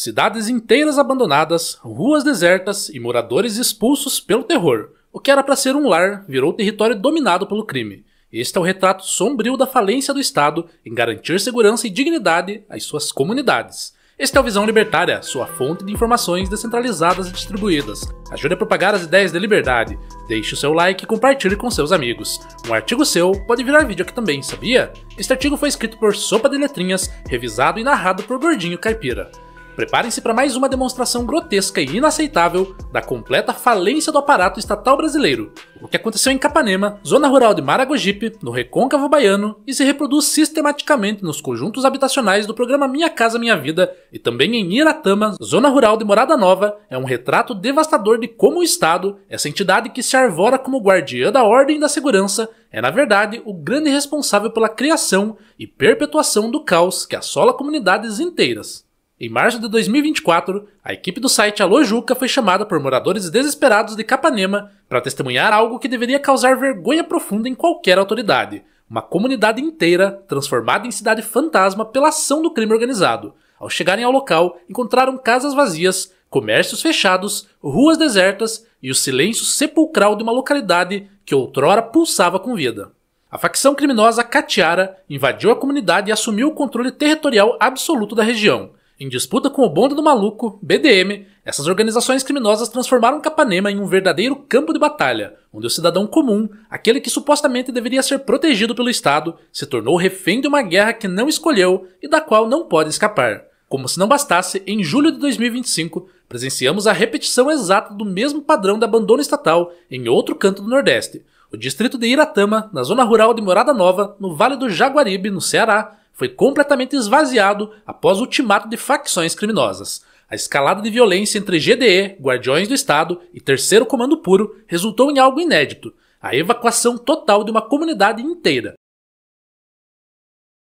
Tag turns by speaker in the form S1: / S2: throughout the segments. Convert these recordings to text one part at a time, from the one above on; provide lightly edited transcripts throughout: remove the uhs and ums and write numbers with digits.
S1: Cidades inteiras abandonadas, ruas desertas e moradores expulsos pelo terror. O que era para ser um lar virou território dominado pelo crime. Este é o retrato sombrio da falência do Estado em garantir segurança e dignidade às suas comunidades. Este é o Visão Libertária, sua fonte de informações descentralizadas e distribuídas. Ajude a propagar as ideias de liberdade. Deixe o seu like e compartilhe com seus amigos. Um artigo seu pode virar vídeo aqui também, sabia? Este artigo foi escrito por Sopa de Letrinhas, revisado e narrado por Gordinho Caipira. Preparem-se para mais uma demonstração grotesca e inaceitável da completa falência do aparato estatal brasileiro. O que aconteceu em Capanema, zona rural de Maragogipe, no Recôncavo Baiano, e se reproduz sistematicamente nos conjuntos habitacionais do programa Minha Casa Minha Vida e também em Iratama, zona rural de Morada Nova, é um retrato devastador de como o Estado, essa entidade que se arvora como guardiã da ordem e da segurança, é na verdade o grande responsável pela criação e perpetuação do caos que assola comunidades inteiras. Em março de 2024, a equipe do site Alô Juca foi chamada por moradores desesperados de Capanema para testemunhar algo que deveria causar vergonha profunda em qualquer autoridade. Uma comunidade inteira transformada em cidade fantasma pela ação do crime organizado. Ao chegarem ao local, encontraram casas vazias, comércios fechados, ruas desertas e o silêncio sepulcral de uma localidade que outrora pulsava com vida. A facção criminosa Catiara invadiu a comunidade e assumiu o controle territorial absoluto da região. Em disputa com o Bonde do Maluco, BDM, essas organizações criminosas transformaram Capanema em um verdadeiro campo de batalha, onde o cidadão comum, aquele que supostamente deveria ser protegido pelo Estado, se tornou refém de uma guerra que não escolheu e da qual não pode escapar. Como se não bastasse, em julho de 2025, presenciamos a repetição exata do mesmo padrão de abandono estatal em outro canto do Nordeste. O distrito de Iratama, na zona rural de Morada Nova, no Vale do Jaguaribe, no Ceará, foi completamente esvaziado após o ultimato de facções criminosas. A escalada de violência entre GDE, Guardiões do Estado e Terceiro Comando Puro resultou em algo inédito, a evacuação total de uma comunidade inteira.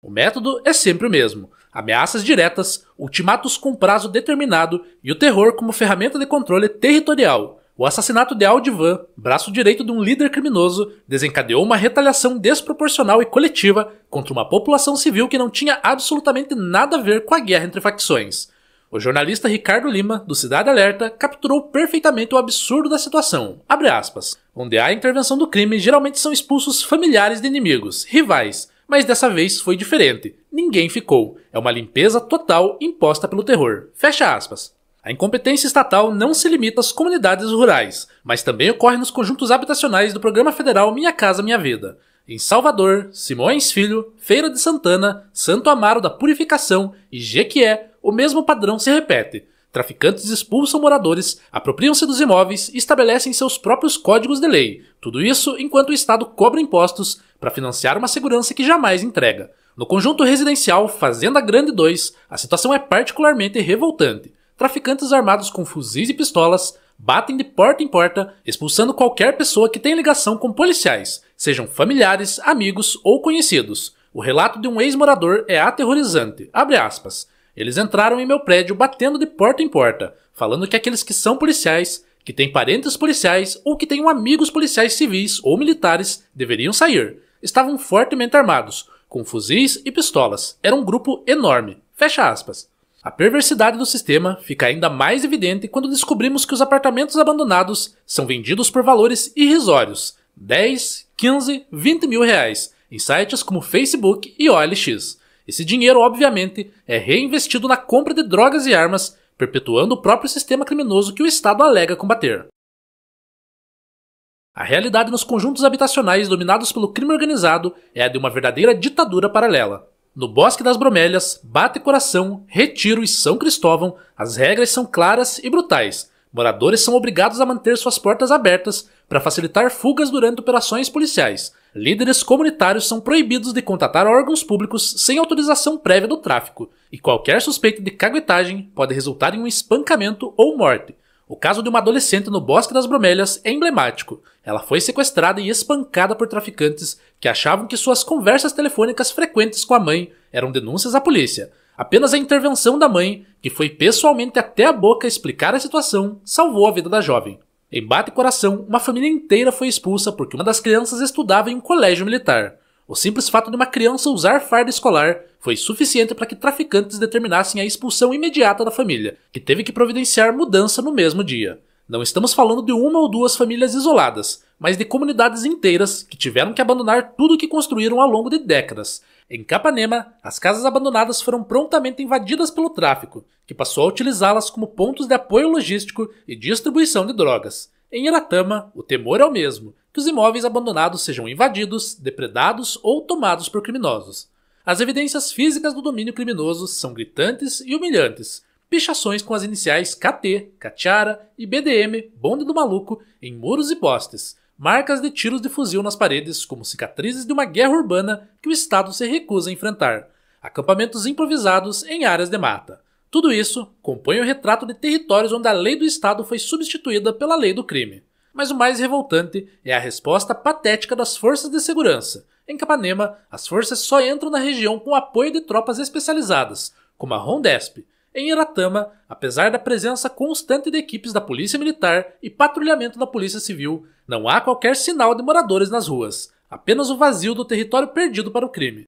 S1: O método é sempre o mesmo: ameaças diretas, ultimatos com prazo determinado e o terror como ferramenta de controle territorial. O assassinato de Aldivan, braço direito de um líder criminoso, desencadeou uma retaliação desproporcional e coletiva contra uma população civil que não tinha absolutamente nada a ver com a guerra entre facções. O jornalista Ricardo Lima, do Cidade Alerta, capturou perfeitamente o absurdo da situação. Abre aspas. Onde há intervenção do crime, geralmente são expulsos familiares de inimigos, rivais, mas dessa vez foi diferente. Ninguém ficou. É uma limpeza total imposta pelo terror. Fecha aspas. A incompetência estatal não se limita às comunidades rurais, mas também ocorre nos conjuntos habitacionais do Programa Federal Minha Casa Minha Vida. Em Salvador, Simões Filho, Feira de Santana, Santo Amaro da Purificação e Jequié, o mesmo padrão se repete. Traficantes expulsam moradores, apropriam-se dos imóveis e estabelecem seus próprios códigos de lei. Tudo isso enquanto o Estado cobra impostos para financiar uma segurança que jamais entrega. No conjunto residencial Fazenda Grande 2, a situação é particularmente revoltante. Traficantes armados com fuzis e pistolas batem de porta em porta, expulsando qualquer pessoa que tenha ligação com policiais, sejam familiares, amigos ou conhecidos. O relato de um ex-morador é aterrorizante. Abre aspas. Eles entraram em meu prédio batendo de porta em porta, falando que aqueles que são policiais, que têm parentes policiais ou que tenham amigos policiais civis ou militares deveriam sair. Estavam fortemente armados, com fuzis e pistolas. Era um grupo enorme. Fecha aspas. A perversidade do sistema fica ainda mais evidente quando descobrimos que os apartamentos abandonados são vendidos por valores irrisórios, 10, 15, 20 mil reais, em sites como Facebook e OLX. Esse dinheiro, obviamente, é reinvestido na compra de drogas e armas, perpetuando o próprio sistema criminoso que o Estado alega combater. A realidade nos conjuntos habitacionais dominados pelo crime organizado é a de uma verdadeira ditadura paralela. No Bosque das Bromélias, Bate Coração, Retiro e São Cristóvão, as regras são claras e brutais. Moradores são obrigados a manter suas portas abertas para facilitar fugas durante operações policiais. Líderes comunitários são proibidos de contatar órgãos públicos sem autorização prévia do tráfico, e qualquer suspeita de caguetagem pode resultar em um espancamento ou morte. O caso de uma adolescente no Bosque das Bromélias é emblemático. Ela foi sequestrada e espancada por traficantes que achavam que suas conversas telefônicas frequentes com a mãe eram denúncias à polícia. Apenas a intervenção da mãe, que foi pessoalmente até a boca explicar a situação, salvou a vida da jovem. Em Bate Coração, uma família inteira foi expulsa porque uma das crianças estudava em um colégio militar. O simples fato de uma criança usar farda escolar foi suficiente para que traficantes determinassem a expulsão imediata da família, que teve que providenciar mudança no mesmo dia. Não estamos falando de uma ou duas famílias isoladas, mas de comunidades inteiras que tiveram que abandonar tudo o que construíram ao longo de décadas. Em Capanema, as casas abandonadas foram prontamente invadidas pelo tráfico, que passou a utilizá-las como pontos de apoio logístico e distribuição de drogas. Em Iratama, o temor é o mesmo, que os imóveis abandonados sejam invadidos, depredados ou tomados por criminosos. As evidências físicas do domínio criminoso são gritantes e humilhantes. Pichações com as iniciais KT, Katiara e BDM, Bonde do Maluco, em muros e postes. Marcas de tiros de fuzil nas paredes como cicatrizes de uma guerra urbana que o Estado se recusa a enfrentar. Acampamentos improvisados em áreas de mata. Tudo isso compõe o retrato de territórios onde a lei do Estado foi substituída pela lei do crime. Mas o mais revoltante é a resposta patética das forças de segurança. Em Capanema, as forças só entram na região com o apoio de tropas especializadas, como a Rondesp. Em Iratama, apesar da presença constante de equipes da Polícia Militar e patrulhamento da Polícia Civil, não há qualquer sinal de moradores nas ruas, apenas o vazio do território perdido para o crime.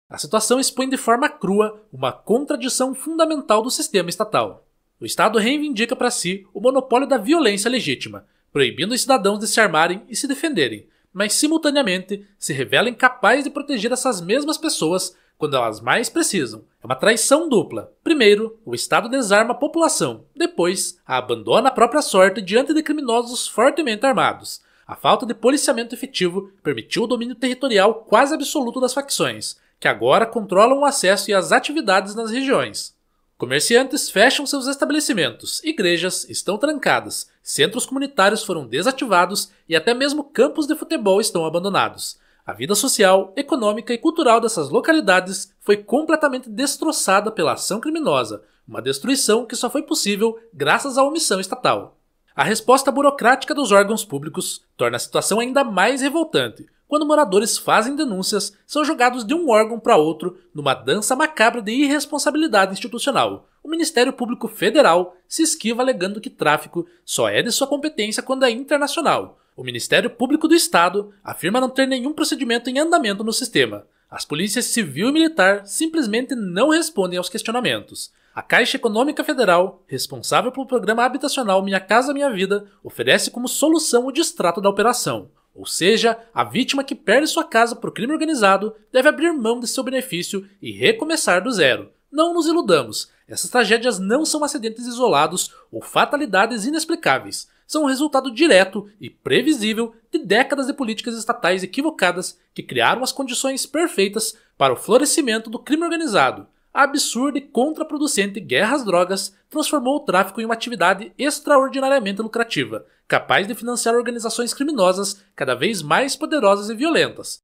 S1: A situação expõe de forma crua uma contradição fundamental do sistema estatal. O Estado reivindica para si o monopólio da violência legítima, proibindo os cidadãos de se armarem e se defenderem, mas simultaneamente se revela incapaz de proteger essas mesmas pessoas quando elas mais precisam. É uma traição dupla. Primeiro, o Estado desarma a população. Depois, a abandona à própria sorte diante de criminosos fortemente armados. A falta de policiamento efetivo permitiu o domínio territorial quase absoluto das facções, que agora controlam o acesso e as atividades nas regiões. Comerciantes fecham seus estabelecimentos, igrejas estão trancadas, centros comunitários foram desativados e até mesmo campos de futebol estão abandonados. A vida social, econômica e cultural dessas localidades foi completamente destroçada pela ação criminosa, uma destruição que só foi possível graças à omissão estatal. A resposta burocrática dos órgãos públicos torna a situação ainda mais revoltante. Quando moradores fazem denúncias, são jogados de um órgão para outro numa dança macabra de irresponsabilidade institucional. O Ministério Público Federal se esquiva alegando que tráfico só é de sua competência quando é internacional. O Ministério Público do Estado afirma não ter nenhum procedimento em andamento no sistema. As polícias civil e militar simplesmente não respondem aos questionamentos. A Caixa Econômica Federal, responsável pelo programa habitacional Minha Casa Minha Vida, oferece como solução o distrato da operação. Ou seja, a vítima que perde sua casa por crime organizado deve abrir mão de seu benefício e recomeçar do zero. Não nos iludamos, essas tragédias não são acidentes isolados ou fatalidades inexplicáveis. São o resultado direto e previsível de décadas de políticas estatais equivocadas que criaram as condições perfeitas para o florescimento do crime organizado. A absurda e contraproducente guerra às drogas transformou o tráfico em uma atividade extraordinariamente lucrativa, capaz de financiar organizações criminosas cada vez mais poderosas e violentas.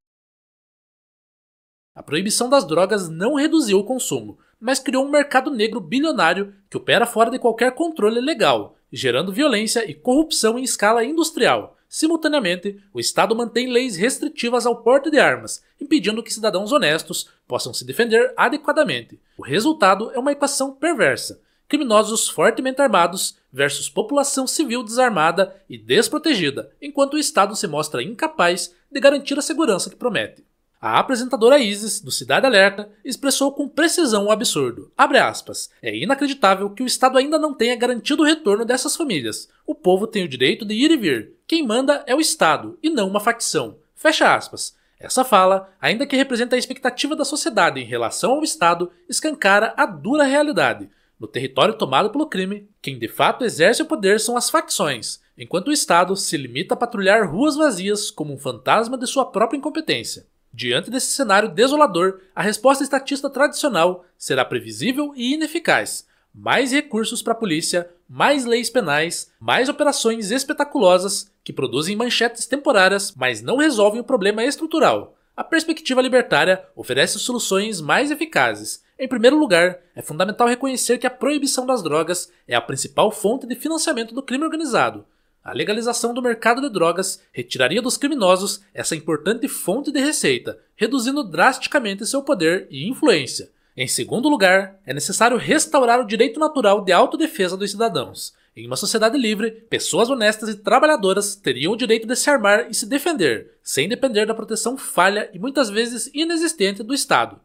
S1: A proibição das drogas não reduziu o consumo, mas criou um mercado negro bilionário que opera fora de qualquer controle legal, gerando violência e corrupção em escala industrial. Simultaneamente, o Estado mantém leis restritivas ao porte de armas, impedindo que cidadãos honestos possam se defender adequadamente. O resultado é uma equação perversa: criminosos fortemente armados versus população civil desarmada e desprotegida, enquanto o Estado se mostra incapaz de garantir a segurança que promete. A apresentadora Isis, do Cidade Alerta, expressou com precisão o absurdo. Abre aspas. É inacreditável que o Estado ainda não tenha garantido o retorno dessas famílias. O povo tem o direito de ir e vir. Quem manda é o Estado, e não uma facção. Fecha aspas. Essa fala, ainda que representa a expectativa da sociedade em relação ao Estado, escancara a dura realidade. No território tomado pelo crime, quem de fato exerce o poder são as facções, enquanto o Estado se limita a patrulhar ruas vazias como um fantasma de sua própria incompetência. Diante desse cenário desolador, a resposta estatista tradicional será previsível e ineficaz. Mais recursos para a polícia, mais leis penais, mais operações espetaculosas que produzem manchetes temporárias, mas não resolvem o problema estrutural. A perspectiva libertária oferece soluções mais eficazes. Em primeiro lugar, é fundamental reconhecer que a proibição das drogas é a principal fonte de financiamento do crime organizado. A legalização do mercado de drogas retiraria dos criminosos essa importante fonte de receita, reduzindo drasticamente seu poder e influência. Em segundo lugar, é necessário restaurar o direito natural de autodefesa dos cidadãos. Em uma sociedade livre, pessoas honestas e trabalhadoras teriam o direito de se armar e se defender, sem depender da proteção falha e muitas vezes inexistente do Estado.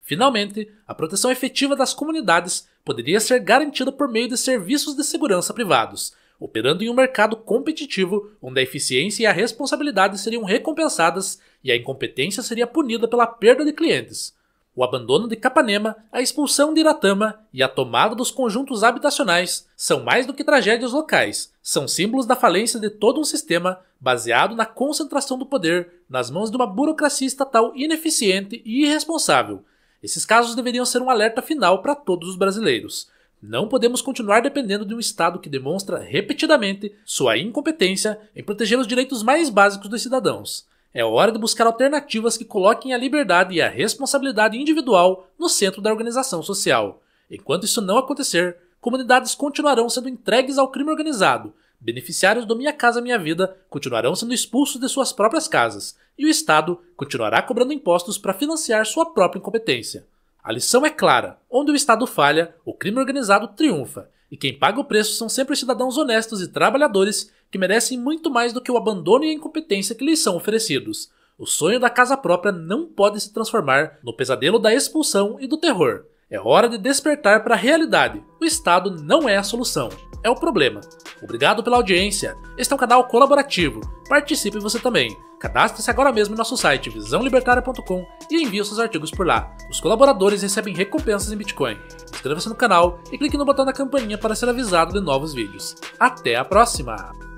S1: Finalmente, a proteção efetiva das comunidades poderia ser garantida por meio de serviços de segurança privados, operando em um mercado competitivo onde a eficiência e a responsabilidade seriam recompensadas e a incompetência seria punida pela perda de clientes. O abandono de Capanema, a expulsão de Iratama e a tomada dos conjuntos habitacionais são mais do que tragédias locais, são símbolos da falência de todo um sistema baseado na concentração do poder nas mãos de uma burocracia estatal ineficiente e irresponsável. Esses casos deveriam ser um alerta final para todos os brasileiros. Não podemos continuar dependendo de um Estado que demonstra repetidamente sua incompetência em proteger os direitos mais básicos dos cidadãos. É hora de buscar alternativas que coloquem a liberdade e a responsabilidade individual no centro da organização social. Enquanto isso não acontecer, comunidades continuarão sendo entregues ao crime organizado, beneficiários do Minha Casa Minha Vida continuarão sendo expulsos de suas próprias casas, e o Estado continuará cobrando impostos para financiar sua própria incompetência. A lição é clara: onde o Estado falha, o crime organizado triunfa, e quem paga o preço são sempre os cidadãos honestos e trabalhadores que merecem muito mais do que o abandono e a incompetência que lhes são oferecidos. O sonho da casa própria não pode se transformar no pesadelo da expulsão e do terror. É hora de despertar para a realidade. O Estado não é a solução, é o problema. Obrigado pela audiência. Este é um canal colaborativo. Participe você também. Cadastre-se agora mesmo em nosso site visãolibertaria.com e envie os seus artigos por lá. Os colaboradores recebem recompensas em Bitcoin. Inscreva-se no canal e clique no botão da campainha para ser avisado de novos vídeos. Até a próxima!